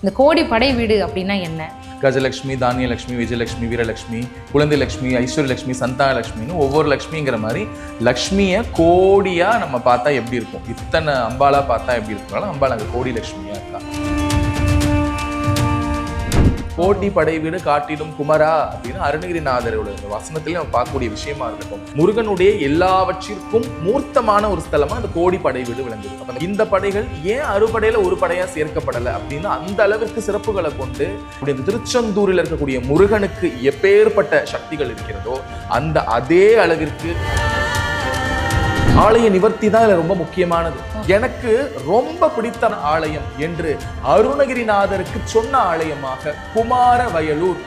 இந்த கோடி படை வீடு அப்படின்னா என்ன? கஜலட்சுமி, தானியலட்சுமி, விஜயலட்சுமி, வீரலட்சுமி, குழந்தை லட்சுமி, ஐஸ்வர்யலட்சுமி, சந்தானலட்சுமின்னு ஒவ்வொரு லட்சுமிங்கிற மாதிரி லக்ஷ்மியை கோடியா நம்ம பார்த்தா எப்படி இருக்கும், இத்தனை அம்பாலா பார்த்தா எப்படி இருக்குனாலும் அம்பாள் அங்கே கோடி லட்சுமியா இருக்கா. கோடி படை வீடு காட்டிடும் குமரா அப்படின்னு அருணகிரிநாதரோட வசனத்திலே நம்ம பார்க்கக்கூடிய விஷயமா இருக்கட்டும். முருகனுடைய எல்லாவற்றிற்கும் மூர்த்தமான ஒரு ஸ்தலமா அந்த கோடி படை வீடு விளங்குது. அப்ப இந்த படைகள் ஏன் அறுபடையில ஒரு படையா சேர்க்கப்படலை அப்படின்னா அந்த அளவிற்கு சிறப்புகளை கொண்டு இந்த திருச்செந்தூரில் இருக்கக்கூடிய முருகனுக்கு எப்பேற்பட்ட சக்திகள் இருக்கிறதோ அந்த அதே அளவிற்கு ஆலய நிவர்த்தி தான் இதுல ரொம்ப முக்கியமானது. எனக்கு ரொம்ப பிடித்த ஆலயம் என்று அருணகிரிநாதருக்கு சொன்ன ஆலயமாக குமாரவயலூர்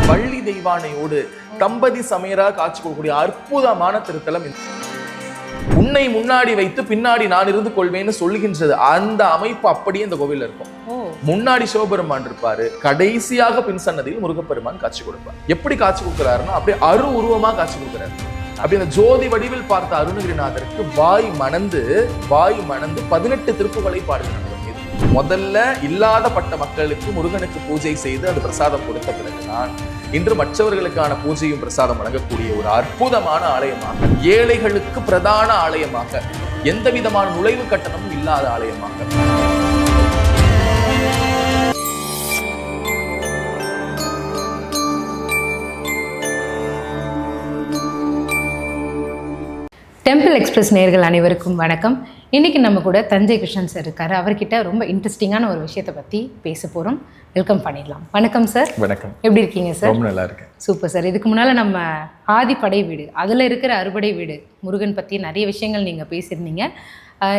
வள்ளி தெய்வானையோடு தம்பதி சமையரா காட்சி கொடுக்கக்கூடிய அற்புதமான திருத்தலம். உன்னை முன்னாடி வைத்து பின்னாடி நான் இருந்து கொள்வேன்னு சொல்லுகின்றது. அந்த அமைப்பு அப்படியே இந்த கோவில்ல இருக்கும். முன்னாடி சிவபெருமான் இருப்பாரு, கடைசியாக பின் சன்னதியில் முருகப்பெருமான் காட்சி கொடுப்பார். எப்படி காட்சி கொடுக்கிறாருன்னா அப்படியே உருவமா காட்சி கொடுக்கிறாரு. அப்படி அந்த ஜோதி வடிவில் பார்த்த அருணகிரிநாதருக்கு வாய் மணந்து 18 திருப்புகளை பாடுகிறார். முதல்ல இல்லாதப்பட்ட மக்களுக்கு முருகனுக்கு பூஜை செய்து அது பிரசாதம் கொடுத்த பிறகுதான் இன்று மற்றவர்களுக்கான பூஜையும் பிரசாதம் வழங்கக்கூடிய ஒரு அற்புதமான ஆலயமாக, ஏழைகளுக்கு பிரதான ஆலயமாக, எந்த விதமான நுழைவு கட்டணமும் இல்லாத ஆலயமாக. டெம்பிள் எக்ஸ்பிரஸ் நேயர்கள் அனைவருக்கும் வணக்கம். இன்றைக்கி நம்ம கூட தஞ்சை கிருஷ்ணன் சார் இருக்கார். அவர்கிட்ட ரொம்ப இன்ட்ரெஸ்டிங்கான ஒரு விஷயத்தை பற்றி பேச போகிறோம். வெல்கம் பண்ணிடலாம். வணக்கம் சார். வணக்கம். எப்படி இருக்கீங்க சார்? ரொம்ப நல்லா இருக்கேன். Super sir. இதுக்கு முன்னால் நம்ம ஆதிப்படை வீடு, அதில் இருக்கிற அறுபடை வீடு முருகன் பற்றி நிறைய விஷயங்கள் நீங்கள் பேசியிருந்தீங்க.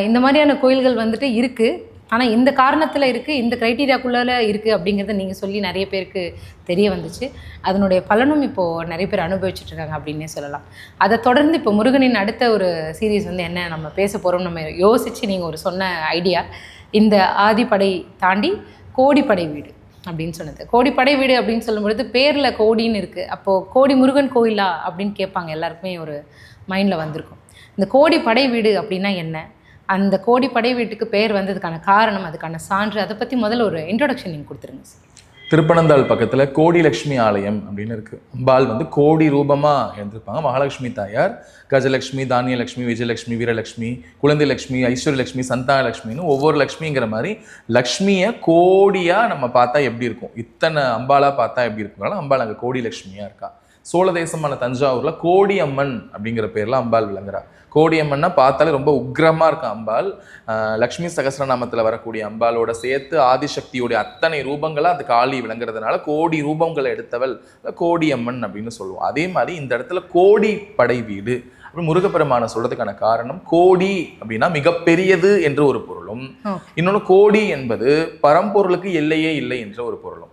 இந்த மாதிரியான கோயில்கள் வந்துட்டு இருக்குது, ஆனால் இந்த காரணத்தில் இருக்குது, இந்த க்ரைட்டீரியாக்குள்ளே இருக்குது அப்படிங்கிறத நீங்கள் சொல்லி நிறைய பேருக்கு தெரிய வந்துச்சு. அதனுடைய பலனும் இப்போது நிறைய பேர் அனுபவிச்சுட்ருக்காங்க அப்படின்னே சொல்லலாம். அதை தொடர்ந்து இப்போ முருகனின் அடுத்த ஒரு சீரீஸ் வந்து என்ன நம்ம பேச போகிறோம், நம்ம யோசித்து நீங்கள் ஒரு சொன்ன ஐடியா இந்த ஆதிப்படை தாண்டி கோடிப்படை வீடு அப்படின்னு சொன்னது. கோடிப்படை வீடு அப்படின்னு சொல்லும்பொழுது பேரில் கோடின்னு இருக்குது. அப்போது கோடி முருகன் கோயிலா அப்படின்னு கேட்பாங்க, எல்லாருக்குமே ஒரு மைண்டில் வந்திருக்கும். இந்த கோடிப்படை வீடு அப்படின்னா என்ன, அந்த கோடி படை வீட்டுக்கு பேர் வந்ததுக்கான காரணம், அதுக்கான சான்று, அதை பற்றி முதல்ல ஒரு இன்ட்ரோடக்ஷன் நீங்கள் கொடுத்துருங்க சார். திருப்பனந்தாள் பக்கத்தில் கோடி லட்சுமி ஆலயம் அப்படின்னு இருக்குது. அம்பாள் வந்து கோடி ரூபமாக எழுந்திருப்பாங்க. மகாலட்சுமி தாயார் கஜலட்சுமி, தானியலட்சுமி, விஜயலட்சுமி, வீரலட்சுமி, குழந்தை லட்சுமி, ஐஸ்வர்யலட்சுமி, சந்தானலட்சுமின்னு ஒவ்வொரு லட்சுமிங்கிற மாதிரி லக்ஷ்மியை கோடியாக நம்ம பார்த்தா எப்படி இருக்கும், இத்தனை அம்பாலாக பார்த்தா எப்படி இருக்குனாலும் அம்பாள் அங்கே கோடி லட்சுமியாக இருக்கா. சோழ தேசமான தஞ்சாவூரில் கோடியம்மன் அப்படிங்கிற பேரில் அம்பாள் விளங்குறா. கோடியம்மன்னா பார்த்தாலே ரொம்ப உக்ரமாக இருக்கும் அம்பாள். லக்ஷ்மி சகஸ்ரநாமத்தில் வரக்கூடிய அம்பாளோட சேர்த்து ஆதிசக்தியோடைய அத்தனை ரூபங்களாக அது காளி விளங்குறதுனால கோடி ரூபங்களை எடுத்தவள் கோடியம்மன் அப்படின்னு சொல்லுவோம். அதே மாதிரி இந்த இடத்துல கோடி படை வீடு அப்படி முருகப்பெருமான சொல்றதுக்கான காரணம், கோடி அப்படின்னா மிகப்பெரியது என்று ஒரு பொருளும், இன்னொன்று கோடி என்பது பரம்பொருளுக்கு எல்லையே இல்லை என்ற ஒரு பொருளும்.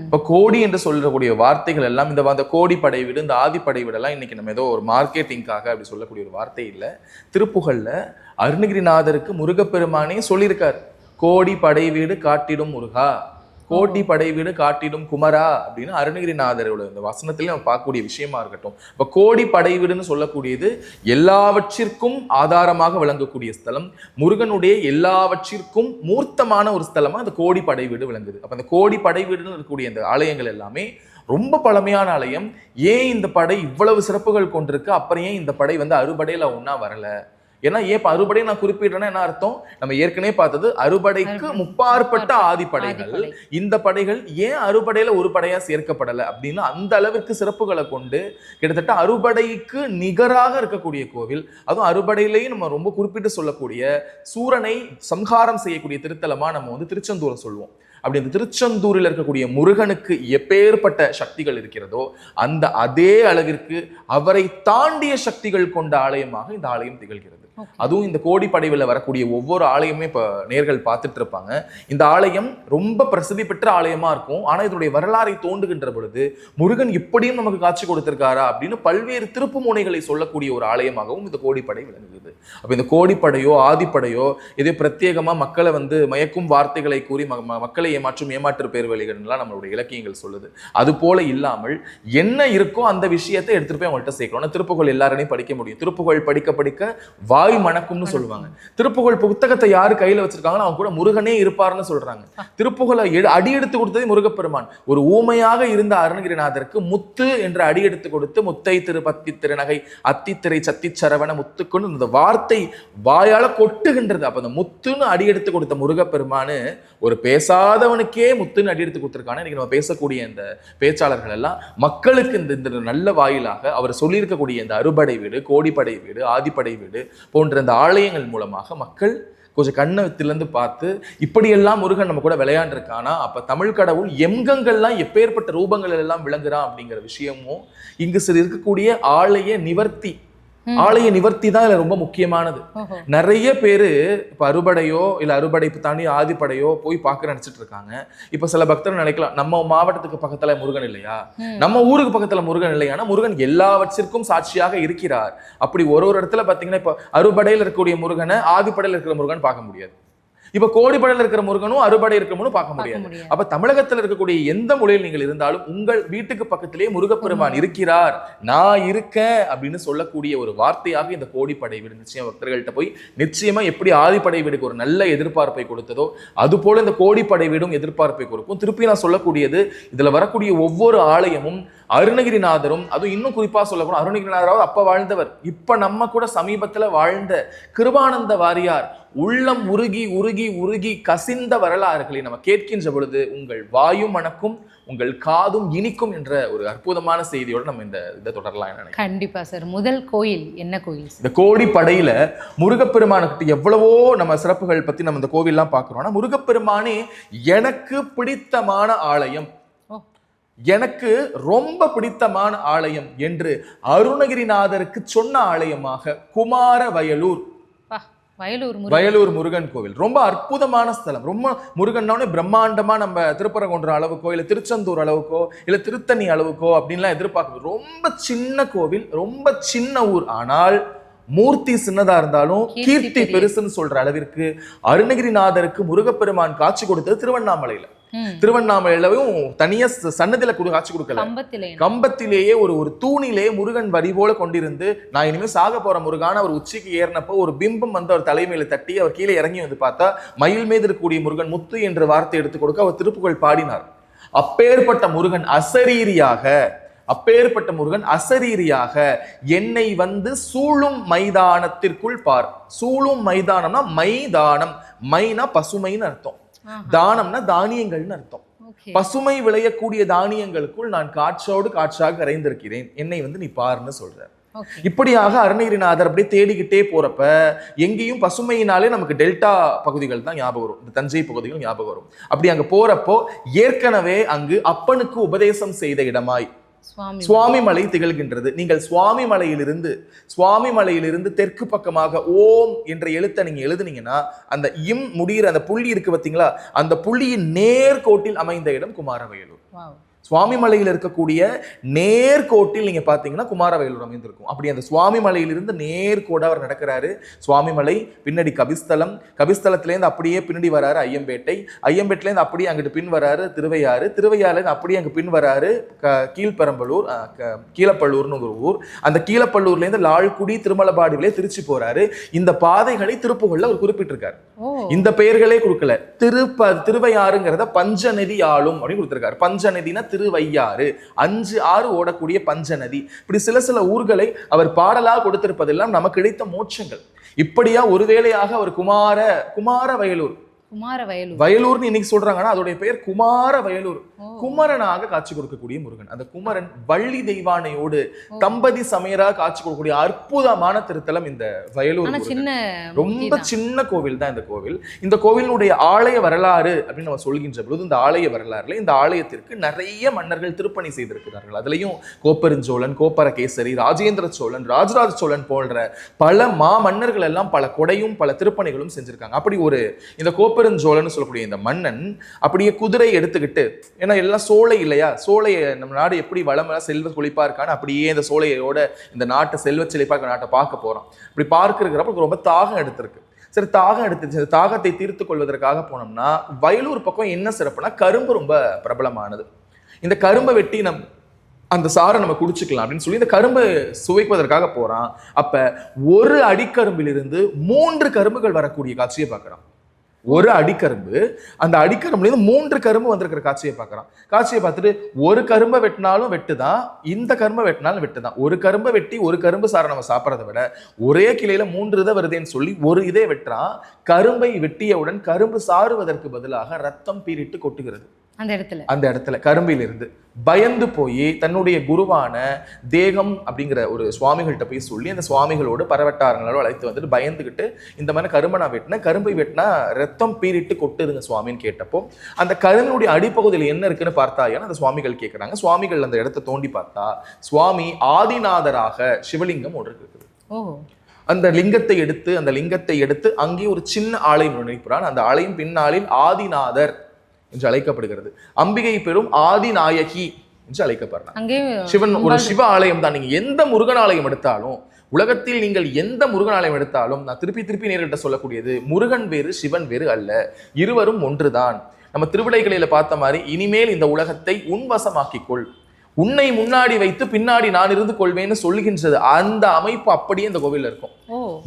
இப்ப கோடி என்று சொல்லக்கூடிய வார்த்தைகள் எல்லாம் இந்த கோடி படை வீடு, இந்த ஆதி படை வீடெல்லாம் இன்னைக்கு நம்ம ஏதோ ஒரு மார்க்கெட்டிங்காக அப்படி சொல்லக்கூடிய ஒரு வார்த்தை இல்லை. திருப்புகழ்ல அருணகிரிநாதருக்கு முருகப்பெருமானே சொல்லியிருக்கார், கோடி படை வீடு காட்டிடும் முருகா, கோடி படை வீடு காட்டிடும் குமரா அப்படின்னு அருணகிரிநாதரோட இந்த வசனத்திலே நம்ம பார்க்கக்கூடிய விஷயமா இருக்கட்டும். இப்ப கோடி படை வீடுன்னு சொல்லக்கூடியது எல்லாவற்றிற்கும் ஆதாரமாக விளங்கக்கூடிய ஸ்தலம், முருகனுடைய எல்லாவற்றிற்கும் மூர்த்தமான ஒரு ஸ்தலமா அந்த கோடி படை வீடு விளங்குது. அப்ப அந்த கோடி படை வீடுன்னு இருக்கக்கூடிய இந்த ஆலயங்கள் எல்லாமே ரொம்ப பழமையான ஆலயம். ஏன் இந்த படை இவ்வளவு சிறப்புகள் கொண்டிருக்கு, அப்புறம் ஏன் இந்த படை வந்து அறுபடையில ஒன்னா வரல, ஏன்னா ஏன் அறுபடை நான் குறிப்பிடுறேன்னா என்ன அர்த்தம், நம்ம ஏற்கனவே பார்த்தது அறுபடைக்கு முப்பாற்பட்ட ஆதிப்படைகள். இந்த படைகள் ஏன் அறுபடையில ஒரு படையா சேர்க்கப்படலை அப்படின்னா அந்த அளவிற்கு சிறப்புகளை கொண்டு கிட்டத்தட்ட அறுபடைக்கு நிகராக இருக்கக்கூடிய கோவில். அதுவும் அறுபடையிலேயும் நம்ம ரொம்ப குறிப்பிட்டு சொல்லக்கூடிய சூரனை சம்ஹாரம் செய்யக்கூடிய திருத்தலமா நம்ம வந்து திருச்செந்தூரை சொல்லுவோம். அப்படி இந்த திருச்செந்தூரில் இருக்கக்கூடிய முருகனுக்கு எப்பேற்பட்ட சக்திகள் இருக்கிறதோ அந்த அதே அளவிற்கு அவரை தாண்டிய சக்திகள் கொண்ட ஆலயமாக இந்த ஆலயம் திகழ்கிறது. அதுவும் இந்த கோடி படைவில் வரக்கூடிய ஒவ்வொரு ஆலயமே இப்போ நேர்கள் பார்த்துட்டு இருப்பாங்க. இந்த ஆலயம் ரொம்ப பிரசித்தி பெற்ற ஆலயமா இருக்கும். ஆனா இதனுடைய வரலாறை தோண்டுகின்ற பொழுது முருகன் இப்படியும் நமக்கு காட்சி கொடுத்திருக்காரா அப்படின்னு பல்வேறு திருப்பு முனைகளை சொல்லக்கூடிய ஒரு ஆலயமாகவும் இந்த கோடிப்படை விளங்குகிறது. அப்ப இந்த கோடிப்படையோ ஆதிப்படையோ இதே பிரத்யேகமா மக்களை வந்து மயக்கும் வார்த்தைகளை கூறி மக்களை ஏமாற்றும் ஏமாற்று பேர் வழிகள்லாம் நம்மளுடைய இலக்கியங்கள் சொல்லுது. அது போல இல்லாமல் என்ன இருக்கோ அந்த விஷயத்தை எடுத்துட்டு போய் அவங்கள்ட்ட சேர்க்கணும். திருப்புகழ் எல்லாரையும் படிக்க முடியும். திருப்புகழ் படிக்க படிக்க வாய் மணக்கும்னு சொல்லுவாங்க. திருப்புகழ் புத்தகத்தை யாரு கையில வச்சிருக்காங்களோ அவங்க கூட முருகனே இருப்பாருன்னு சொல்றாங்க. திருப்புகழை அடி எடுத்து கொடுத்ததே முருகப்பெருமான். ஒரு ஊமையாக இருந்த அருணகிரிநாதருக்கு முத்து என்ற அடி எடுத்து கொடுத்து முத்தை திரு பத்தி திருநகை அத்தித்திரை சத்தி சரவண முத்துக்குன்னு இந்த வார்த்தை வாயால கொட்டுகின்றது. அப்ப அந்த முத்துன்னு அடி எடுத்து கொடுத்த முருகப்பெருமானு ஒரு பேசாதவனுக்கே முத்துன்னு அடி எடுத்து கொடுத்திருக்கான. இன்னைக்கு நம்ம பேசக்கூடிய இந்த பேச்சாளர்கள் எல்லாம் மக்களுக்கு இந்த நல்ல வாயிலாக அவர் சொல்லியிருக்கக்கூடிய இந்த அறுபடை வீடு, கோடிப்படை வீடு, ஆதிப்படை வீடு போன்ற இந்த ஆலயங்கள் மூலமாக மக்கள் கொஞ்சம் கண்ணத்திலிருந்து பார்த்து இப்படியெல்லாம் முருகன் நம்ம கூட விளையாண்டுருக்கானா, அப்ப தமிழ் கடவுள் எங்கெங்கெல்லாம் எப்பேற்பட்ட ரூபங்கள் எல்லாம் விளங்குறான் அப்படிங்கிற விஷயமும் இங்கு சில இருக்கக்கூடிய ஆலய நிவர்த்தி தான் இதுல ரொம்ப முக்கியமானது. நிறைய பேரு இப்ப அறுபடையோ இல்ல அறுபடை தாண்டி ஆதிப்படையோ போய் பார்க்க நினைச்சிட்டு இருக்காங்க. இப்ப சில பக்தர்கள் நினைக்கலாம், நம்ம மாவட்டத்துக்கு பக்கத்துல முருகன் இல்லையா, நம்ம ஊருக்கு பக்கத்துல முருகன் இல்லையா? முருகன் எல்லாவற்றிற்கும் சாட்சியாக இருக்கிறார். அப்படி ஒரு இடத்துல பாத்தீங்கன்னா இப்ப அறுபடையில இருக்கக்கூடிய முருகனை ஆதிப்படையில இருக்கிற முருகன் பார்க்க முடியாது. இப்ப கோடிப்படையில இருக்கிற முருகனும் அறுபடை இருக்கிறவனும் பார்க்க முடியாது. அப்ப தமிழகத்துல இருக்கக்கூடிய எந்த மொழியில் நீங்கள் இருந்தாலும் உங்கள் வீட்டுக்கு பக்கத்திலேயே முருகப்பெருமான் இருக்கிறார், நான் இருக்கேன் அப்படின்னு சொல்லக்கூடிய ஒரு வார்த்தையாக இந்த கோடிப்படை வீடு நிச்சயம் பக்தர்கள்ட்ட போய் நிச்சயமா எப்படி ஆதிப்படை வீடுக்கு ஒரு நல்ல எதிர்பார்ப்பை கொடுத்ததோ அது போல இந்த கோடிப்படை வீடும் எதிர்பார்ப்பை கொடுக்கும். திருப்பி நான் சொல்லக்கூடியது, இதுல வரக்கூடிய ஒவ்வொரு ஆலயமும் அருணகிரிநாதரும், அதுவும் இன்னும் குறிப்பா சொல்லக்கூட அருணகிரிநாதராவது அப்ப வாழ்ந்தவர், இப்ப நம்ம கூட சமீபத்துல வாழ்ந்த கிருபானந்த வாரியார் உள்ளம் உருகி உருகி உருகி கசிந்த வரலாறுகளை நம்ம கேட்கின்ற பொழுது உங்கள் வாயும் மணக்கும், உங்கள் காதும் இனிக்கும் என்ற ஒரு அற்புதமான செய்தியோடு நம்ம இந்த தொடரலாம். கண்டிப்பா சார். முதல் கோயில் என்ன கோயில்? இந்த கோடிப்படையில முருகப்பெருமானுக்கு எவ்வளவோ நம்ம சிறப்புகள் பத்தி நம்ம இந்த கோவில்லாம் பார்க்கிறோம்னா, முருகப்பெருமானே எனக்கு பிடித்தமான ஆலயம், எனக்கு ரொம்ப பிடித்தமான ஆலயம் என்று அருணகிரிநாதருக்கு சொன்ன ஆலயமாக குமாரவயலூர் வயலூர் முருகன் கோவில் ரொம்ப அற்புதமான ஸ்தலம். ரொம்ப முருகன்னே பிரம்மாண்டமா நம்ம திருப்பரங்குன்றம் அளவுக்கோ இல்ல திருச்செந்தூர் அளவுக்கோ இல்ல திருத்தணி அளவுக்கோ அப்படின்லாம் எதிர்பார்க்க ரொம்ப சின்ன கோவில், ரொம்ப சின்ன ஊர். ஆனால் மூர்த்தி சின்னதா இருந்தாலும் கீர்த்தி பெருசுன்னு சொல்ற அளவிற்கு அருணகிரிநாதருக்கு முருகப்பெருமான் காட்சி கொடுத்தது திருவண்ணாமலையில. திருவண்ணாமலையிலும் தனியா சன்னதியில காட்சி கொடுக்கல, கம்பத்திலேயே ஒரு தூணிலே முருகன் வரி போல கொண்டிருந்து, நான் இனிமே சாக போற முருகான அவர் உச்சிக்கு ஏறினப்போ ஒரு பிம்பம் வந்து அவர் தலைமையில தட்டி அவர் கீழே இறங்கி வந்து பார்த்தா மயில் மீது இருக்கக்கூடிய முருகன் முத்து என்ற வார்த்தை எடுத்து கொடுக்க அவர் திருப்புகழ் பாடினார். அப்பேற்பட்ட முருகன் அசரீரியாக என்னை வந்து சூழும் மைதானத்திற்குள் பார். சூழும் மைதானம்னா மைதானம், மைனா பசுமைன்னு அர்த்தம், தானம்னா தானியங்கள்னு அர்த்தம். பசுமை விளையக்கூடிய தானியங்களுக்குள் நான் காற்றாக கரைந்திருக்கிறேன், என்னை வந்து நீ பாருன்னு சொல்ற. இப்படியாக அருணகிரிநாதர் அப்படியே தேடிக்கிட்டே போறப்ப எங்கேயும் பசுமையினாலே நமக்கு டெல்டா பகுதிகள் தான் ஞாபகம் வரும், இந்த தஞ்சை பகுதிகள் ஞாபகம் வரும். அப்படி அங்க போறப்போ ஏற்கனவே அங்கு அப்பனுக்கு உபதேசம் செய்த இடமாய் சுவாமிமலை திகழ்கின்றது. நீங்கள் சுவாமிமலையிலிருந்து தெற்கு பக்கமாக ஓம் என்ற எழுத்தை நீங்க எழுதுனீங்கன்னா அந்த இம் முடிகிற அந்த புள்ளி இருக்கு பார்த்தீங்களா, அந்த புள்ளியின் நேர்கோட்டில் அமைந்த இடம் குமாரவயலூர். சுவாமிமலையில் இருக்கக்கூடிய நேர்கோட்டில் நீங்க பாத்தீங்கன்னா குமாரவயலூர் அமைந்திருக்கும். அப்படி அந்த சுவாமிமலையிலிருந்து நேர்கோட அவர் நடக்கிறாரு. சுவாமிமலை பின்னாடி கபிஸ்தலத்திலேருந்து அப்படியே பின்னாடி வராரு ஐயம்பேட்டிலேருந்து அப்படியே அங்கிட்டு பின் வராரு திருவையாறுலேருந்து அப்படியே அங்க பின் வராரு கீழப்பள்ளூர்னு ஒரு ஊர். அந்த கீழப்பள்ளூர்லேருந்து லால்குடி திருமலபாடியிலே திருச்சி போறாரு. இந்த பாதைகளை திருப்புகள்ல அவர் குறிப்பிட்டிருக்காரு. இந்த பெயர்களே கொடுக்கல. திருவையாறுங்கிறத பஞ்சநதி ஆளும் அப்படின்னு கொடுத்திருக்காரு. பஞ்சநதினா திருவையாறு, 5 ஆறு ஓடக்கூடிய பஞ்சநதி. இப்படி சில ஊர்களை அவர் பாடலாக கொடுத்திருப்பதெல்லாம் நமக்கு கிடைத்த மோட்சங்கள். இப்படியா ஒருவேளையாக அவர் வயலூர்னு இன்னைக்கு சொல்றாங்கன்னா அதோடைய பெயர் குமாரவயலூர். குமரனாக காட்சி கொடுக்கக்கூடிய முருகன். அந்த குமரன் வள்ளி தெய்வானையோடு தம்பதி சமையராக காட்சி கொடுக்கக்கூடிய அற்புதமான திருத்தலம் இந்த வயலூர். ரொம்ப சின்ன கோவில் தான் இந்த கோவில். இந்த கோவிலுடைய ஆலய வரலாறு அப்படின்னு நம்ம சொல்கின்ற பொழுது இந்த ஆலய வரலாறுல இந்த ஆலயத்திற்கு நிறைய மன்னர்கள் திருப்பணி செய்திருக்கிறார்கள். அதுலயும் கோப்பெருஞ்சோழன், கோப்பரகேசரி, ராஜேந்திர சோழன், ராஜராஜ சோழன் போன்ற பல மன்னர்கள் எல்லாம் பல கொடையும் பல திருப்பணிகளும் செஞ்சிருக்காங்க. அப்படி ஒரு இந்த கோப்பெருஞ்சோழன் சொல்லக்கூடிய இந்த மன்னன் அப்படியே குதிரை எடுத்துக்கிட்டு, ஏன்னா எல்லாம் சோலை இல்லையா, சோலையை நம்ம நாடு எப்படி வளமா செல்வ கொழிப்பா இருக்கான்னு அப்படியே இந்த சோலையோட இந்த நாட்டை செல்வ செழிப்பா நாட்டை பார்க்க போறோம். அப்படி பார்க்கிறப்ப ரொம்ப தாகம் எடுத்திருக்கு. சரி, தாகம் எடுத்துச்சு. அந்த தாகத்தை தீர்த்து கொள்வதற்காக போனோம்னா வயலூர் பக்கம் என்ன சிறப்புனா கரும்பு ரொம்ப பிரபலமானது. இந்த கரும்பை வெட்டி அந்த சாரை நம்ம குடிச்சுக்கலாம் அப்படின்னு சொல்லி இந்த கரும்பு சுவைப்பதற்காக போறான். அப்ப ஒரு அடிக்கரும்பிலிருந்து 3 கரும்புகள் வரக்கூடிய காட்சியை பார்க்கறான். ஒரு அடிக்கரும்பு, அந்த அடிக்கரும்புல இருந்து 3 கரும்பு வந்திருக்கிற காட்சியை பார்க்கறான். காட்சியை பார்த்துட்டு ஒரு கரும்பை வெட்டினாலும் வெட்டுதான், இந்த கரும்பை வெட்டினாலும் வெட்டுதான். ஒரு கரும்பை வெட்டி ஒரு கரும்பு சாரை நம்ம சாப்பிட்றத விட ஒரே கிளையில 3 இதை வருதுன்னு சொல்லி ஒரு இதே வெட்டுறான். கரும்பை வெட்டியவுடன் கரும்பு சாறுவதற்கு பதிலாக ரத்தம் பீரிட்டு கொட்டுகிறது. அந்த இடத்துல கரும்பிலிருந்து பயந்து போய் தன்னுடைய குருவான தேகம் அப்படிங்கிற ஒரு சுவாமிகள்கிட்ட போய் சொல்லி அந்த சுவாமிகளோடு பரவட்டாரங்களோட அழைத்து வந்துட்டு பயந்துகிட்டு இந்த மாதிரி கரும்பை நான் வெட்டினேன், கரும்பை வெட்டினா ரத்தம் பீரிட்டு கொட்டுதுங்க சுவாமின்னு கேட்டப்போ அந்த கரும்பினுடைய அடிப்பகுதியில் என்ன இருக்குன்னு பார்த்தா ஏன்னா அந்த சுவாமிகள் கேட்குறாங்க. சுவாமிகள் அந்த இடத்த தோண்டி பார்த்தா சுவாமி ஆதிநாதராக சிவலிங்கம் ஒன்று இருக்குது. அந்த லிங்கத்தை எடுத்து அங்கே ஒரு சின்ன ஆலயம் நினைக்கிறான். அந்த ஆலயம் பின்னாளில் ஆதிநாதர் என்று அழைக்கப்படுகிறது. அம்பிகை பெரும் ஆதிநாயகி என்று அழைக்கப்படுறாங்க. சிவன் ஒரு சிவ ஆலயம் தான். நீங்க எந்த முருகன் ஆலயம் எடுத்தாலும், உலகத்தில் நீங்கள் எந்த முருகன் ஆலயம் எடுத்தாலும், நான் திருப்பி நேர்கிட்ட சொல்லக்கூடியது, முருகன் வேறு சிவன் வேறு அல்ல, இருவரும் ஒன்றுதான். நம்ம திருவிடைகளில பார்த்த மாதிரி இனிமேல் இந்த உலகத்தை உன்வசமாக்கிக்கொள், உன்னை முன்னாடி வைத்து பின்னாடி நான் இருந்து கொள்வேன்னு சொல்லுகின்றது. அந்த அமைப்பு அப்படியே இந்த கோவில்ல இருக்கும்.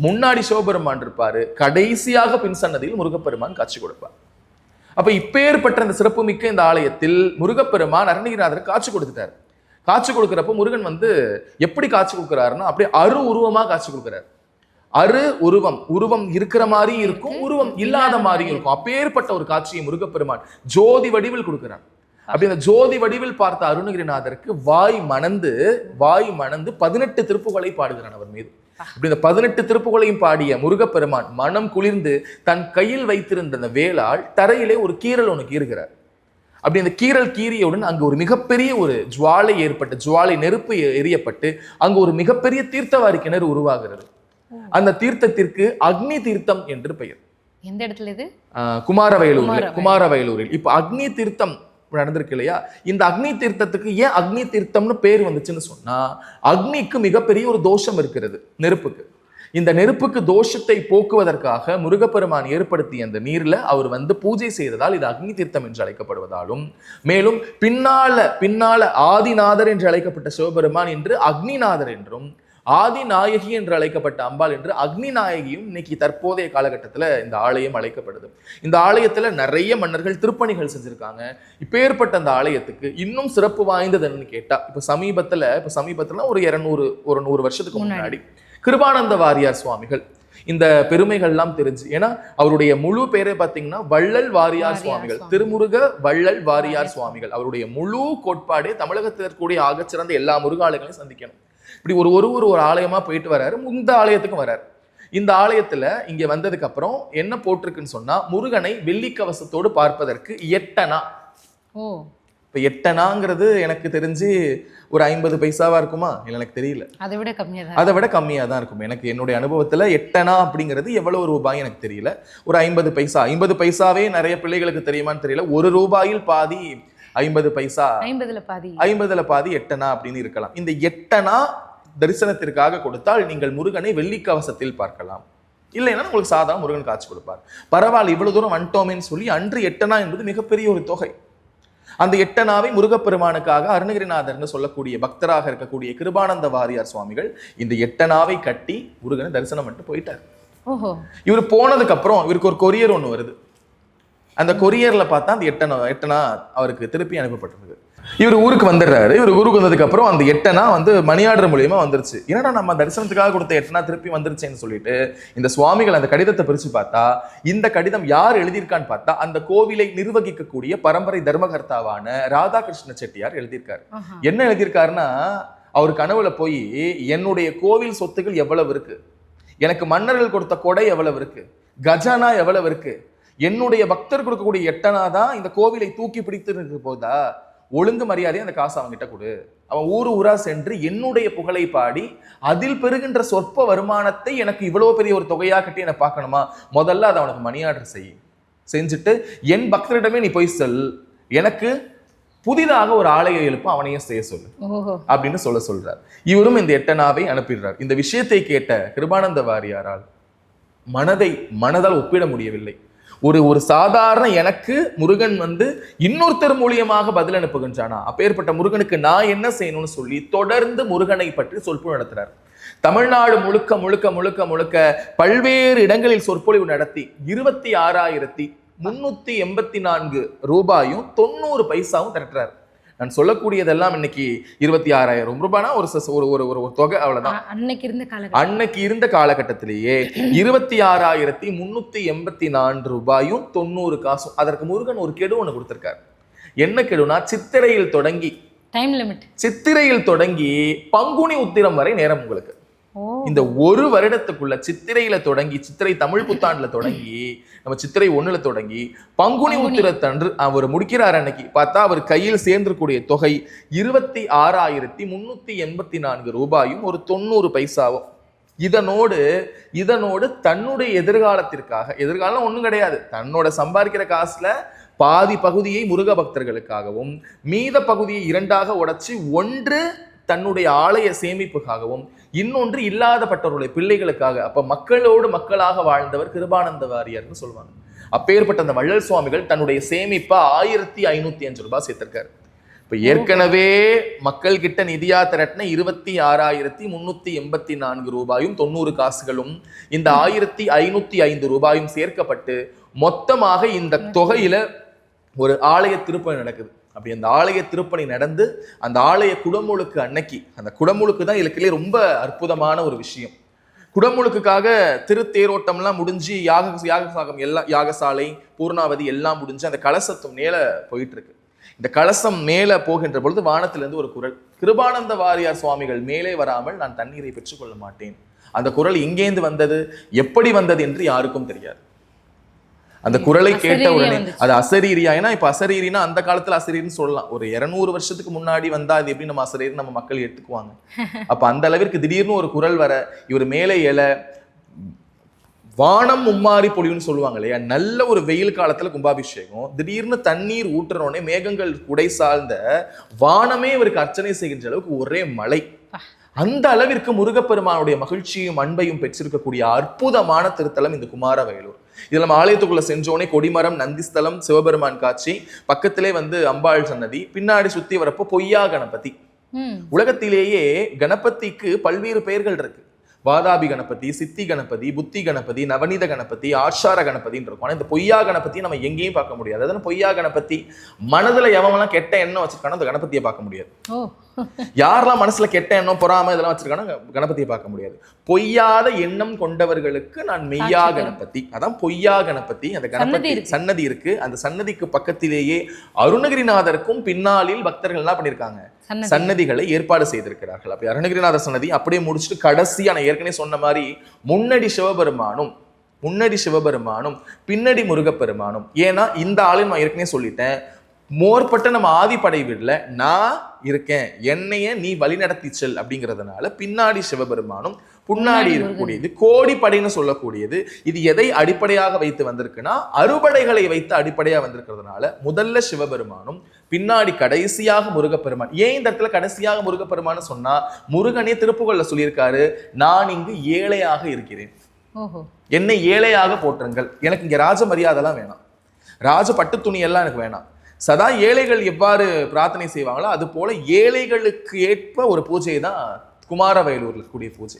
முன்னாடி சிவபெருமான் இருப்பாரு, கடைசியாக பின் சன்னதியில் முருகப்பெருமான் காட்சி கொடுப்பார். அப்ப இப்பேற்பட்ட அந்த சிறப்புமிக்க இந்த ஆலயத்தில் முருகப்பெருமான் அருணகிரிநாதருக்கு காட்சி கொடுத்துட்டார். காட்சி கொடுக்கிறப்ப முருகன் எப்படி காட்சி கொடுக்கிறாருன்னா அப்படியே உருவமா காட்சி கொடுக்கிறார். உருவம் இருக்கிற மாதிரி இருக்கும், உருவம் இல்லாத மாதிரி இருக்கும். அப்பேற்பட்ட ஒரு காட்சியை முருகப்பெருமான் ஜோதி வடிவில் கொடுக்கிறார். அப்படி அந்த ஜோதி வடிவில் பார்த்த அருணகிரிநாதருக்கு வாய் மணந்து 18 திருப்புகளை பாடுகிறான் அவர் மீது. அப்படி இந்த 18 திருப்புகளையும் பாடிய முருகப்பெருமான் மனம் குளிர்ந்து தன் கையில் வைத்திருந்த அந்த வேளால் தரையிலே ஒரு கீறல் ஒன்று கீறுகிறார். அப்படி அந்த கீறல் கீறியவுடன் அங்கு ஒரு மிகப்பெரிய ஒரு ஜுவாலை நெருப்பு எரியப்பட்டு அங்கு ஒரு மிகப்பெரிய தீர்த்தவாரி கிணறு உருவாகிறது. அந்த தீர்த்தத்திற்கு அக்னி தீர்த்தம் என்று பெயர். எந்த இடத்துல இது? குமாரவயலூரில். இப்ப அக்னி தீர்த்தம் நடந்திருக்கு இல்லையா? இந்த அக்னி தீர்த்தத்துக்கு ஏன் அக்னி தீர்த்தம்னு பேர் வந்துச்சுன்னு சொன்னா, அக்னிக்கு மிகப்பெரிய ஒரு தோஷம் இருக்கிறது நெருப்புக்கு. இந்த நெருப்புக்கு தோஷத்தை போக்குவதற்காக முருகப்பெருமான் ஏற்படுத்திய அந்த நீர்ல அவர் பூஜை செய்ததால் இது அக்னி தீர்த்தம் என்று அழைக்கப்படுவதாலும், மேலும் பின்னால ஆதிநாதர் என்று அழைக்கப்பட்ட சிவபெருமான் என்று அக்னிநாதர் என்றும், ஆதிநாயகி என்று அழைக்கப்பட்ட அம்பாள் என்று அக்னி நாயகியும் இன்னைக்கு தற்போதைய காலகட்டத்தில் இந்த ஆலயம் அழைக்கப்படுது. இந்த ஆலயத்துல நிறைய மன்னர்கள் திருப்பணிகள் செஞ்சிருக்காங்க. இப்பேற்பட்ட அந்த ஆலயத்துக்கு இன்னும் சிறப்பு வாய்ந்ததுன்னு கேட்டா, இப்ப சமீபத்துல ஒரு 100 வருஷத்துக்கு முன்னாடி கிருபானந்த வாரியார் சுவாமிகள் இந்த பெருமைகள்லாம் தெரிஞ்சு, ஏன்னா அவருடைய முழு பேரை பார்த்தீங்கன்னா வள்ளல் வாரியார் சுவாமிகள், திருமுருக வள்ளல் வாரியார் சுவாமிகள். அவருடைய முழு கோட்பாடே தமிழகத்தில் இருக்கக்கூடிய ஆகச்சிறந்த எல்லா முருகாலயங்களையும் சந்திக்கணும். இப்படி ஒரு ஆலயமா போயிட்டு வர்றாரு. இந்த ஆலயத்துக்கும் வர்றாரு. இந்த ஆலயத்துல இங்க வந்ததுக்கு அப்புறம் என்ன போட்டிருக்குன்னு சொன்னா, முருகனை வெள்ளி கவசத்தோடு பார்ப்பதற்கு 8 அணா. இப்ப 8 அணாங்கிறது எனக்கு தெரிஞ்சு ஒரு 50 பைசாவா இருக்குமா? இல்லை, எனக்கு தெரியல. அதை விட கம்மியா தான் இருக்கும். எனக்கு என்னுடைய அனுபவத்துல 8 அணா அப்படிங்கிறது எவ்வளவு ரூபாய் எனக்கு தெரியல. ஒரு 50 பைசா. 50 பைசாவே நிறைய பிள்ளைகளுக்கு தெரியுமான்னு தெரியல. ₹1 பாதி 50 பைசா, 50ல பாதி 8 அணா அப்படின்னு இருக்கலாம். இந்த 8 அணா தரிசனத்திற்காக கொடுத்தால் நீங்கள் முருகனை வெள்ளி கவசத்தில் பார்க்கலாம். இல்லைன்னா உங்களுக்கு சாதாரண முருகன் காட்சி கொடுப்பார். பரவாயில்ல, இவ்வளவு தூரம் வந்துட்டோமேன்னு சொல்லி அன்று 8 அணா என்பது மிகப்பெரிய ஒரு தொகை. அந்த 8 அணாவை முருகப்பெருமானுக்காக அருணகிரிநாதர்னு சொல்லக்கூடிய பக்தராக இருக்கக்கூடிய கிருபானந்த வாரியார் சுவாமிகள் இந்த 8 அணாவை கட்டி முருகனை தரிசனம் பண்ணிட்டு போயிட்டார். இவர் போனதுக்கு அப்புறம் இவருக்கு ஒரு கொரியர் ஒன்று வருது. அந்த கொரியர்ல பார்த்தா அந்த 8 அணா அவருக்கு திருப்பி அனுப்பப்பட்டிருக்கு. இவர் ஊருக்கு வந்துடுறாரு. இவர் ஊருக்கு வந்ததுக்கு அப்புறம் அந்த 8 அணா மணி ஆர்டர் மூலியமா வந்துருச்சு. என்னடா நம்ம தரிசனத்துக்காக கொடுத்த 8 அணா திருப்பி வந்துருச்சேன்னு சொல்லிட்டு இந்த சுவாமிகள் அந்த கடிதத்தை பிரிச்சு பார்த்தா, இந்த கடிதம் யார் எழுதியிருக்கான்னு பார்த்தா அந்த கோவிலை நிர்வகிக்கக்கூடிய பரம்பரை தர்மகர்த்தாவான ராதாகிருஷ்ண செட்டியார் எழுதியிருக்காரு. என்ன எழுதியிருக்காருன்னா, அவர் கனவுல போய் என்னுடைய கோவில் சொத்துக்கள் எவ்வளவு இருக்கு, எனக்கு மன்னர்கள் கொடுத்த கொடை எவ்வளவு இருக்கு, கஜானா எவ்வளவு இருக்கு, என்னுடைய பக்தர் கொடுக்கக்கூடிய 8 அணா தான் இந்த கோவிலை தூக்கி பிடித்து இருக்கு போதா, ஒழுங்கு மரியாதையை அந்த காசு அவன்கிட்ட கொடு. அவன் ஊரா சென்று என்னுடைய புகழை பாடி அதில் பெறுகின்ற சொற்ப வருமானத்தை எனக்கு இவ்வளவு பெரிய ஒரு தொகையா கட்டி என்னை பார்க்கணுமா? முதல்ல அதை அவனுக்கு மணி ஆர்டர் செஞ்சுட்டு என் பக்தரிடமே நீ போய் சொல், எனக்கு புதிதாக ஒரு ஆலயம் எழுப்ப அவனையும் செய்ய சொல்லு அப்படின்னு சொல்றார். இவரும் இந்த 8 அணாவை அனுப்பிடுறார். இந்த விஷயத்தை கேட்ட கிருபானந்த வாரியாரால் மனதால் ஒப்பிட முடியவில்லை. ஒரு சாதாரண எனக்கு முருகன் வந்து இன்னொருத்தர் மூலியமாக பதில் அனுப்புகின்றானா, அப்பேற்பட்ட முருகனுக்கு நான் என்ன செய்யணும்னு சொல்லி தொடர்ந்து முருகனை பற்றி சொற்பொழிவு நடத்துறார். தமிழ்நாடு முழுக்க முழுக்க முழுக்க முழுக்க பல்வேறு இடங்களில் சொற்பொழிவு நடத்தி 26,384 ரூபாயும் 90 பைசாவும் திரட்டுறாரு. நான் சொல்லக்கூடியதெல்லாம் இன்னைக்கு 26,000 ரூபாய்னா ஒரு தொகை, அவ்வளவுதான். அன்னைக்கு இருந்த காலகட்டத்திலேயே 26,384 ரூபாயும் 90 காசும். அதற்கு முருகன் ஒரு கெடு ஒண்ணு கொடுத்திருக்காரு. என்ன கெடுனா, சித்திரையில் தொடங்கி டைம் லிமிட், சித்திரையில் தொடங்கி பங்குனி உத்திரம் வரை நேரம் உங்களுக்கு. இந்த ஒரு வருடத்துக்குள்ள சித்திரையில தொடங்கி, சித்திரை தமிழ் புத்தாண்டுல தொடங்கி, நம்ம சித்திரை 1ல தொடங்கி பங்குனி உத்திரத்தன்று அவர் முடிக்கிறார். அன்னைக்கு பார்த்தா அவர் கையில் சேர்ந்திருக்கூடிய தொகை 26,384 ரூபாயும் ஒரு 90 பைசாவும். இதனோடு தன்னுடைய எதிர்காலத்திற்காக, எதிர்காலம் ஒண்ணும் கிடையாது, தன்னோட சம்பாதிக்கிற காசுல பாதி பகுதியை முருக பக்தர்களுக்காகவும் மீத பகுதியை 2ஆக உடைச்சு ஒன்று தன்னுடைய ஆலய சேமிப்புக்காகவும் இன்னொன்று இல்லாதப்பட்டவருடைய பிள்ளைகளுக்காக. அப்ப மக்களோடு மக்களாக வாழ்ந்தவர் கிருபானந்த வாரியார்னு சொல்லுவாங்க. அப்பேற்பட்ட அந்த வள்ளல் சுவாமிகள் தன்னுடைய சேமிப்பா 1,505 ரூபாய் சேர்த்திருக்காரு. இப்ப ஏற்கனவே மக்கள் கிட்ட நிதியா திரட்டின 26,384 ரூபாயும் 90 காசுகளும் இந்த 1,505 ரூபாயும் சேர்க்கப்பட்டு மொத்தமாக இந்த தொகையில ஒரு ஆலய திருப்பணி நடக்குது. அப்படி அந்த ஆலய திருப்பணி நடந்து அந்த ஆலய குடமுழுக்கு அன்னைக்கு, அந்த குடமுழுக்கு தான் இதுக்குள்ளே ரொம்ப அற்புதமான ஒரு விஷயம். குடமுழுக்குக்காக திருத்தேரோட்டம்லாம் முடிஞ்சு யாகசாகம் எல்லாம், யாகசாலை பூர்ணாவதி எல்லாம் முடிஞ்சு அந்த கலசத்தும் மேல போயிட்டு இருக்கு. இந்த கலசம் மேல போகின்ற பொழுது வானத்திலிருந்து ஒரு குரல், கிருபானந்த வாரியார் சுவாமிகள் மேலே வராமல் நான் தண்ணீரை பெற்றுக்கொள்ள மாட்டேன். அந்த குரல் எங்கேந்து வந்தது, எப்படி வந்தது என்று யாருக்கும் தெரியாது. அந்த குரலை கேட்ட உடனே அது அசரீரியா, ஏன்னா இப்ப அசரீரினா அந்த காலத்துல அசரீரின்னு சொல்லலாம், ஒரு 200 வருஷத்துக்கு முன்னாடி வந்தா அது எப்படி நம்ம அசரீரின்னு நம்ம மக்கள் எடுத்துக்குவாங்க. அப்ப அந்த அளவிற்கு திடீர்னு ஒரு குரல் வர, இவர் மேலே எழ, வானம் மும்மாறி பொழிவுன்னு சொல்லுவாங்க இல்லையா, நல்ல ஒரு வெயில் காலத்துல கும்பாபிஷேகம், திடீர்னு தண்ணீர் ஊற்றுறோடனே மேகங்கள் குடை சார்ந்த வானமே இவருக்கு அர்ச்சனை செய்கின்ற அளவுக்கு ஒரே மழை. அந்த அளவிற்கு முருகப்பெருமானுடைய மகிழ்ச்சியும் அன்பையும் பெற்றிருக்கக்கூடிய அற்புதமான திருத்தலம் இந்த குமாரவயலூர். இதுல நம்ம ஆலயத்துக்குள்ள சென்றோனே கொடிமரம், நந்திஸ்தலம், சிவபெருமான் காட்சி, பக்கத்திலே வந்து அம்பாள் சன்னதி, பின்னாடி சுத்தி வரப்போ பொய்யா கணபதி. உலகத்திலேயே கணபதிக்கு பல்வேறு பெயர்கள் இருக்கு. வாதாபி கணபதி, சித்தி கணபதி, புத்தி கணபதி, நவநீத கணபதி, ஆஷார கணபதின்னு இருக்கும். ஆனா இந்த பொய்யா கணபதி நம்ம எங்கேயும் பார்க்க முடியாது. அதாவது பொய்யா கணபதி, மனதுல எவன்லாம் கெட்ட எண்ணம் வச்சிருக்கானோ அந்த கணபதியை பார்க்க முடியாது. யாரெல்லாம் மனசுல கெட்ட எண்ணம், பொறாம இதெல்லாம் வச்சிருக்கானோ கணபதியை பார்க்க முடியாது. பொய்யாத எண்ணம் கொண்டவர்களுக்கு நான் மெய்யா கணபதி, அதான் பொய்யா கணபதி. அந்த கணபதி சன்னதி இருக்கு. அந்த சன்னதிக்கு பக்கத்திலேயே அருணகிரிநாதருக்கும் பின்னாளில் பக்தர்கள் என்ன பண்ணிருக்காங்க, சன்னதிகளை ஏற்பாடு செய்திருக்கிறார்கள். அப்படி அருணகிரிநாதர் சன்னதி அப்படியே முடிச்சுட்டு கடைசியா நான் ஏற்கனவே சொன்ன மாதிரி முன்னாடி சிவபெருமானும் பின்னாடி முருகப்பெருமானும். ஏன்னா இந்த ஆலயம் நான் ஏற்கனவே சொல்லிட்டேன், மோர்பட்ட நம்ம ஆதிப்படை வீடுல நான் இருக்கேன், என்னைய நீ வழி நடத்தி செல் அப்படிங்கிறதுனால பின்னாடி சிவபெருமானும் புன்னாடி இருக்கக்கூடியது கோடிப்படைன்னு சொல்லக்கூடியது. இது எதை அடிப்படையாக வைத்து வந்திருக்குன்னா அறுபடைகளை வைத்து அடிப்படையா வந்திருக்கிறதுனால முதல்ல சிவபெருமானும் பின்னாடி கடைசியாக முருகப்பெருமான். ஏன் இந்த இடத்துல கடைசியாக முருகப்பெருமான்னு சொன்னா, முருகனே திருப்புகழ்ல சொல்லியிருக்காரு, நான் இங்கு ஏழையாக இருக்கிறேன், என்னை ஏழையாக போற்றுங்கள், எனக்கு இங்க ராஜ மரியாதைலாம் வேணாம், ராஜ பட்டு துணி எல்லாம் எனக்கு வேணாம். சதா ஏழைகள் எவ்வாறு பிரார்த்தனை செய்வாங்களோ அது போல ஏழைகளுக்கு ஏற்ப ஒரு பூஜை தான் குமாரவயலூர்ல கூடிய பூஜை.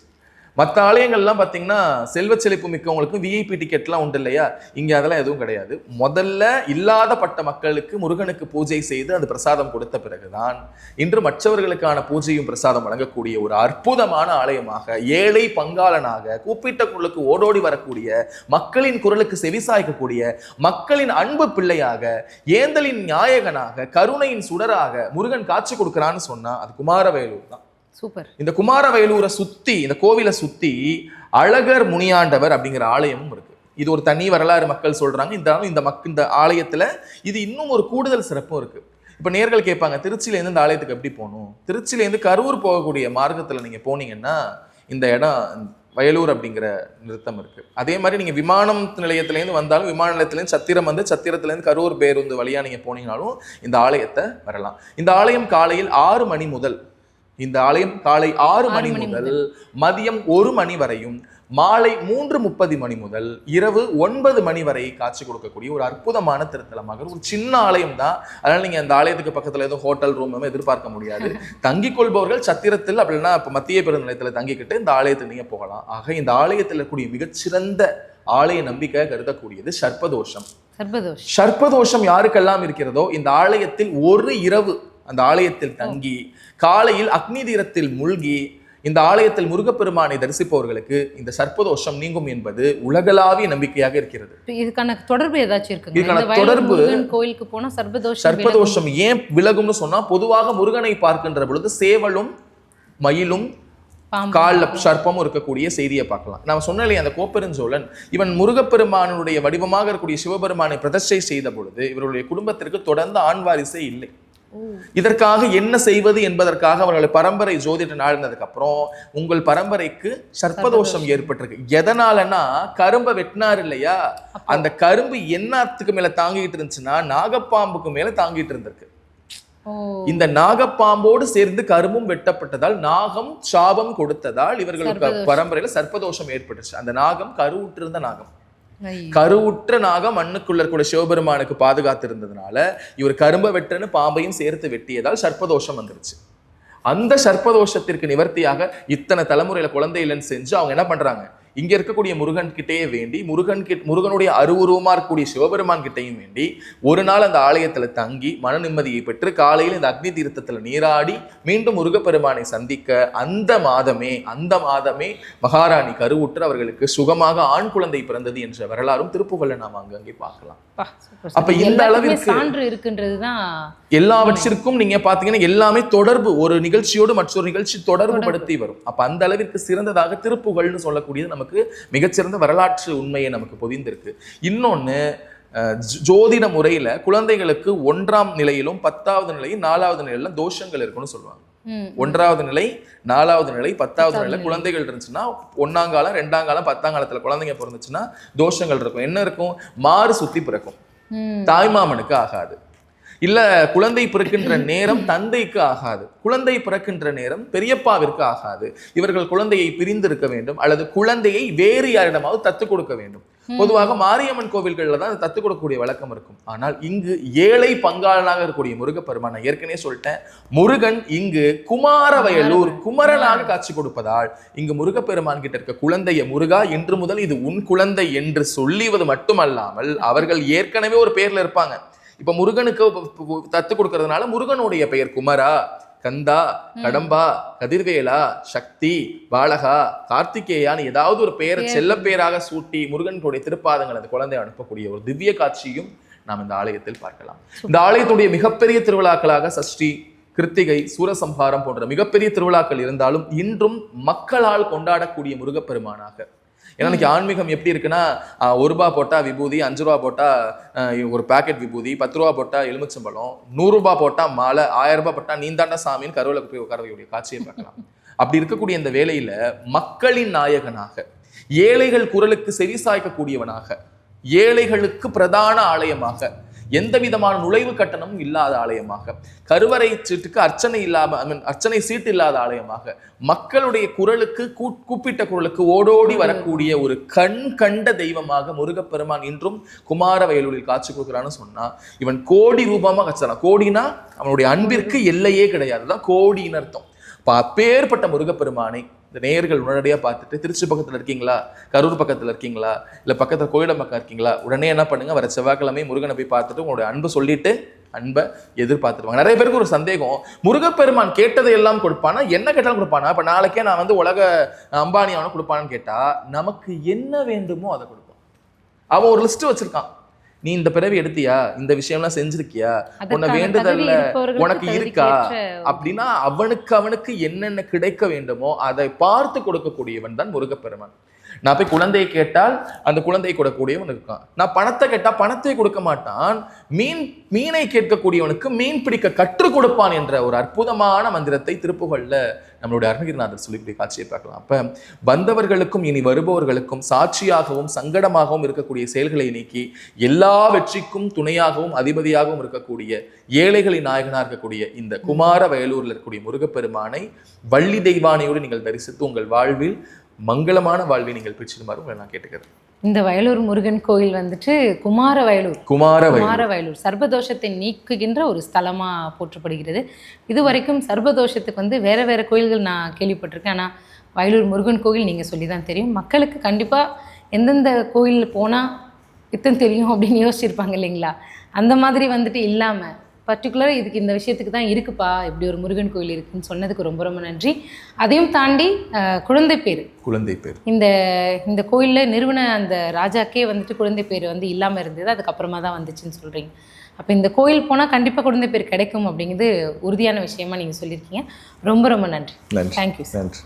மற்ற ஆலயங்கள்லாம் பார்த்தீங்கன்னா செல்வ செழிப்பு மிக்கவங்களுக்கு விஐபி டிக்கெட்லாம் உண்டு இல்லையா, இங்கே அதெல்லாம் எதுவும் கிடையாது. முதல்ல இல்லாதப்பட்ட மக்களுக்கு முருகனுக்கு பூஜை செய்து அது பிரசாதம் கொடுத்த பிறகுதான் இன்று மற்றவர்களுக்கான பூஜையும் பிரசாதம் வழங்கக்கூடிய ஒரு அற்புதமான ஆலயமாக, ஏழை பங்காளனாக, கூப்பிட்ட குரலுக்கு ஓடோடி வரக்கூடிய, மக்களின் குரலுக்கு செவிசாய்க்கக்கூடிய, மக்களின் அன்பு பிள்ளையாக, ஏந்தலின் நாயகனாக, கருணையின் சுடராக முருகன் காட்சி கொடுக்கிறான்னு சொன்னா அது குமாரவயலூர் தான். சூப்பர். இந்த குமாரவயலூரை சுத்தி, இந்த கோவிலை சுத்தி அழகர் முனியாண்டவர் அப்படிங்கிற ஆலயமும் இருக்கு. இது ஒரு தனி வரலாறு மக்கள் சொல்றாங்க. இந்த ஆலயத்துல இது இன்னும் ஒரு கூடுதல் சிறப்பும் இருக்கு. இப்ப நேர்கள் கேட்பாங்க, திருச்சியிலேருந்து இந்த ஆலயத்துக்கு எப்படி போகணும்? திருச்சியிலேருந்து கரூர் போகக்கூடிய மார்க்கத்துல நீங்க போனீங்கன்னா இந்த இடம் வயலூர் அப்படிங்கிற நிறுத்தம் இருக்கு. அதே மாதிரி நீங்க விமானம் நிலையத்திலேருந்து வந்தாலும் விமான நிலையத்திலேருந்து சத்திரம் வந்து சத்திரத்திலேருந்து கரூர் பேருந்து வழியா நீங்க போனீங்கன்னாலும் இந்த ஆலயத்தை வரலாம். இந்த ஆலயம் காலையில் 6 மணி முதல், இந்த ஆலயம் காலை 6 மணி முதல் மதியம் 1 மணி வரையும், மாலை 3:30 மணி முதல் இரவு 9 மணி வரை காட்சி கொடுக்கக்கூடிய ஒரு அற்புதமான திருத்தலமாக ஒரு சின்ன ஆலயம் தான். அதனால நீங்க அந்த ஆலயத்துக்கு பக்கத்துல எதுவும் ஹோட்டல் ரூம் எதிர்பார்க்க முடியாது. தங்கிக் கொள்பவர்கள் சத்திரத்தில் அப்படின்னா இப்ப மத்திய பேருந்து நிலையத்துல தங்கிக்கிட்டு இந்த ஆலயத்துக்கு நீங்க போகலாம். ஆக இந்த ஆலயத்தில் இருக்கக்கூடிய மிகச்சிறந்த ஆலய நம்பிக்கை கருதக்கூடியது சர்ப்பதோஷம். சர்ப்பதோஷம் யாருக்கெல்லாம் இருக்கிறதோ இந்த ஆலயத்தில் ஒரு இரவு அந்த ஆலயத்தில் தங்கி காலையில் அக்னி தீரத்தில் மூழ்கி இந்த ஆலயத்தில் முருகப்பெருமானை தரிசிப்பவர்களுக்கு இந்த சர்ப்பதோஷம் நீங்கும் என்பது உலகளாவிய நம்பிக்கையாக இருக்கிறது. இதுக்கான தொடர்பு ஏதாச்சும் இருக்கு? இதுக்கான தொடர்பு கோயிலுக்கு போனா சர்ப்பதோஷம் ஏன் விலகும்னு சொன்னா, பொதுவாக முருகனை பார்க்கின்ற பொழுது சேவலும் மயிலும் கால சர்ப்பமும் இருக்கக்கூடிய செய்தியை பார்க்கலாம். நான் சொன்னேன் அந்த கோப்பெருஞ்சோழன் இவன் முருகப்பெருமானுடைய வடிவமாக இருக்கக்கூடிய சிவபெருமானை பிரதிஷ்டை செய்த பொழுது இவருடைய குடும்பத்திற்கு தொடர்ந்து ஆண் வாரிசே இல்லை. இதற்காக என்ன செய்வது என்பதற்காக அவர்களை பரம்பரை ஜோதிட நாழ்ந்ததுக்கு அப்புறம் உங்கள் பரம்பரைக்கு சர்ப்பதோஷம் ஏற்பட்டிருக்கு. எதனாலன்னா கரும்பை வெட்டினார் இல்லையா, அந்த கரும்பு என்னத்துக்கு மேல தாங்கிட்டு இருந்துச்சுன்னா நாகப்பாம்புக்கு மேல தாங்கிட்டு இருந்திருக்கு. இந்த நாகப்பாம்போடு சேர்ந்து கரும்பும் வெட்டப்பட்டதால் நாகம் சாபம் கொடுத்ததால் இவர்களுக்கு பரம்பரையில சர்ப்பதோஷம் ஏற்பட்டுச்சு. அந்த நாகம் கருவுற்றிருந்த நாகம், கருவுற்ற நாகம் மண்ணுக்குள்ள கூட சிவபெருமானுக்கு பாதுகாத்து இருந்ததுனால இவர் கரும்பை வெட்டன்னு பாம்பையும் சேர்த்து வெட்டியதால் சர்ப்பதோஷம் வந்துருச்சு. அந்த சர்ப்பதோஷத்திற்கு நிவர்த்தியாக இத்தனை தலைமுறையில குழந்தை இல்லைன்னு செஞ்சு அவங்க என்ன பண்றாங்க, இங்க இருக்கக்கூடிய முருகன் கிட்டேயே வேண்டி முருகனுடைய அருவுருவமா இருக்கக்கூடிய சிவபெருமான் கிட்டையும் வேண்டி ஒரு நாள் அந்த ஆலயத்துல தங்கி மன நிம்மதியை பெற்று காலையில் இந்த அக்னி தீர்த்தத்துல நீராடி மீண்டும் முருகப்பெருமானை சந்திக்க அந்த மாதமே மகாராணி கருவுற்று அவர்களுக்கு சுகமாக ஆண் குழந்தை பிறந்தது என்ற வரலாறும் திருப்புகழ்ல நாம் அங்கே பார்க்கலாம். அப்ப இந்த அளவிற்கு சான்று இருக்குன்றதுதான் எல்லாவற்றிற்கும் நீங்க பாத்தீங்கன்னா எல்லாமே தொடர்பு, ஒரு நிகழ்ச்சியோடு மற்றொரு நிகழ்ச்சி தொடர்பு படுத்தி வரும். அப்ப அந்த அளவிற்கு சிறந்ததாக திருப்புகழ்னு சொல்லக்கூடியது நமக்கு மிகச்சிறந்த வரலாற்று உண்மையை நமக்கு பொதிந்திருக்கு. இன்னொன்னு, ஜோதிட முறையில குழந்தைகளுக்கு 1ஆம் நிலையிலும் 10வது நிலையும் 4வது நிலையில தோஷங்கள் இருக்குன்னு சொல்லுவாங்க. 1வது நிலை 4வது நிலை 10வது நிலையில குழந்தைகள் இருந்துச்சுன்னா 1ஆம் காலம் 2ஆம் காலம் 10ஆம் காலத்துல குழந்தைங்க பிறந்துச்சுன்னா தோஷங்கள் இருக்கும். என்ன இருக்கும், மாறு சுத்தி பிறக்கும், தாய்மாமனுக்கு ஆகாது. இல்ல குழந்தை பிறக்கின்ற நேரம் தந்தைக்கு ஆகாது, குழந்தை பிறக்கின்ற நேரம் பெரியப்பாவிற்கு ஆகாது. இவர்கள் குழந்தையை பிரிந்திருக்க வேண்டும் அல்லது குழந்தையை வேறு யாரிடமாவது தத்து கொடுக்க வேண்டும். பொதுவாக மாரியம்மன் கோவில்கள்ல தான் தத்து கொடுக்கக்கூடிய வழக்கம் இருக்கும். ஆனால் இங்கு ஏழை பங்காளனாக இருக்கக்கூடிய முருகப்பெருமான், நான் ஏற்கனவே சொல்லிட்டேன், முருகன் இங்கு குமாரவயலூர் குமரனாக காட்சி கொடுப்பதால் இங்கு முருகப்பெருமான் கிட்ட இருக்க குழந்தைய முருகா இன்று முதல் இது உன் குழந்தை என்று சொல்லிவது மட்டுமல்லாமல் அவர்கள் ஏற்கனவே ஒரு பெயர்ல இருப்பாங்க. இப்ப முருகனுக்கு தத்து கொடுக்கறதுனால முருகனுடைய பெயர் குமரா, கந்தா, கடம்பா, கதிர்வேலா, சக்தி, பாலகா, கார்த்திகேயான்னு ஏதாவது ஒரு பெயரை செல்ல பெயராக சூட்டி முருகனுடைய திருப்பாதங்கள் அந்த குழந்தையை அனுப்பக்கூடிய ஒரு திவ்ய காட்சியும் நாம் இந்த ஆலயத்தில் பார்க்கலாம். இந்த ஆலயத்துடைய மிகப்பெரிய திருவிழாக்களாக சஷ்டி, கிருத்திகை, சூரசம்ஹாரம் போன்ற மிகப்பெரிய திருவிழாக்கள் இருந்தாலும் இன்றும் மக்களால் கொண்டாடக்கூடிய முருகப்பெருமானாக. ஏன்னா இன்னைக்கு ஆன்மீகம் எப்படி இருக்குன்னா, 1 ரூபாய் போட்டா விபூதி, 5 ரூபா போட்டா ஒரு பேக்கெட் விபூதி, 10 ரூபா போட்டா எலுமிச்சம்பழம், 100 ரூபாய் போட்டா மாலை, 1000 ரூபாய் போட்டா நீந்தாண்டா சாமின்னு கருவில போய் உட்காரவையுடைய காட்சியை பார்க்கலாம். அப்படி இருக்கக்கூடிய இந்த வேளையில மக்களின் நாயகனாக, ஏழைகள் குரலுக்கு செவி சாய்க்கக்கூடியவனாக, ஏழைகளுக்கு பிரதான ஆலயமாக, எந்த விதமான நுழைவு கட்டணமும் இல்லாத ஆலயமாக, கருவறை சீட்டுக்கு அர்ச்சனை சீட்டு இல்லாத ஆலயமாக, மக்களுடைய குரலுக்கு கூப்பிட்ட குரலுக்கு ஓடோடி வரக்கூடிய ஒரு கண் கண்ட தெய்வமாக முருகப்பெருமான் இன்றும் குமாரவயலூரில் காட்சி கொடுக்குறான்னு சொன்னா இவன் கோடி ரூபமா கச்சலாம். கோடினா அவனுடைய அன்பிற்கு எல்லையே கிடையாதுதான் கோடின்னு அர்த்தம். அப்பேற்பட்ட முருகப்பெருமானை இந்த நேயர்கள் உடனடியா பார்த்துட்டு, திருச்சி பக்கத்துல இருக்கீங்களா, கரூர் பக்கத்துல இருக்கீங்களா, இல்ல பக்கத்துல கோயிலம் பக்கம் இருக்கீங்களா, உடனே என்ன பண்ணுங்க, வர செவ்வாய்க்கிழமை முருகனை போய் பார்த்துட்டு உங்களுடைய அன்பு சொல்லிட்டு அன்பை எதிர்பார்த்துருவாங்க. நிறைய பேருக்கு ஒரு சந்தேகம், முருகப்பெருமான் கேட்டதை எல்லாம் கொடுப்பானா, என்ன கேட்டாலும் கொடுப்பானா? இப்ப நாளைக்கே நான் வந்து உலக அம்பானி அவனை கொடுப்பான்னு கேட்டா நமக்கு என்ன வேண்டுமோ அதை கொடுப்பான். அவன் ஒரு லிஸ்ட் வச்சிருக்கான், நீ இந்த பிறவி எடுத்தியா, இந்த விஷயம்லாம் செஞ்சிருக்கியா, உன்னை வேண்டுதல்ல உனக்கு இருக்கா அப்படின்னா அவனுக்கு என்னென்ன கிடைக்க வேண்டுமோ அதை பார்த்து கொடுக்கக்கூடியவன் தான் முருகப்பெருமான். நான் போய் குழந்தையை கேட்டால் அந்த குழந்தையை கொடுக்கக்கூடியவன் இருக்கான். நான் பணத்தை கேட்டா பணத்தை கொடுக்க மாட்டான். மீனை கேட்கக்கூடியவனுக்கு மீன் பிடிக்க கற்றுக் கொடுப்பான் என்ற ஒரு அற்புதமான மந்திரத்தை திருப்புகழ்ல நம்மளுடைய அருணகிரிநாதர் சொல்லி காட்சியை பார்க்கலாம். அப்ப வந்தவர்களுக்கும் இனி வருபவர்களுக்கும் சாட்சியாகவும் சங்கடமாகவும் இருக்கக்கூடிய செயல்களை நீக்கி எல்லா வெற்றிக்கும் துணையாகவும் அதிபதியாகவும் இருக்கக்கூடிய ஏழைகளின் நாயகனாக இருக்கக்கூடிய இந்த குமார வயலூர்ல இருக்கக்கூடிய முருகப்பெருமானை வள்ளி தெய்வானையோடு நீங்கள் தரிசித்து உங்கள் வாழ்வில் மங்களமான வாழ்வை நீங்கள் பெற்றிடுமாறு உங்களை நான் கேட்டுக்கிறேன். இந்த வயலூர் முருகன் கோயில் வந்துட்டு குமாரவயலூர் சர்பதோஷத்தை நீக்குகின்ற ஒரு ஸ்தலமாக போற்றப்படுகிறது. இது வரைக்கும் சர்பதோஷத்துக்கு வந்து வேறு வேறு கோயில்கள் நான் கேள்விப்பட்டிருக்கேன். ஆனால் வயலூர் முருகன் கோயில் நீங்கள் சொல்லி தான் தெரியும். மக்களுக்கு கண்டிப்பாக எந்தெந்த கோயில் போனால் இத்தனை தெரியும் அப்படின்னு யோசிச்சிருப்பாங்க இல்லைங்களா? அந்த மாதிரி வந்துட்டு இல்லாமல் பர்டிகுலராக இதுக்கு இந்த விஷயத்துக்கு தான் இருக்குப்பா இப்படி ஒரு முருகன் கோயில் இருக்குன்னு சொன்னதுக்கு ரொம்ப ரொம்ப நன்றி. அதையும் தாண்டி குழந்தை பேர் இந்த கோயிலில் நிறுவன அந்த ராஜாக்கே வந்துட்டு குழந்தை பேர் வந்து இல்லாமல் இருந்தது, அதுக்கப்புறமா தான் வந்துச்சுன்னு சொல்கிறீங்க. அப்போ இந்த கோயில் போனால் கண்டிப்பாக குழந்தை பேர் கிடைக்கும் அப்படிங்கிறது உறுதியான விஷயமா நீங்கள் சொல்லியிருக்கீங்க. ரொம்ப ரொம்ப நன்றி. தேங்க்யூ. நன்றி.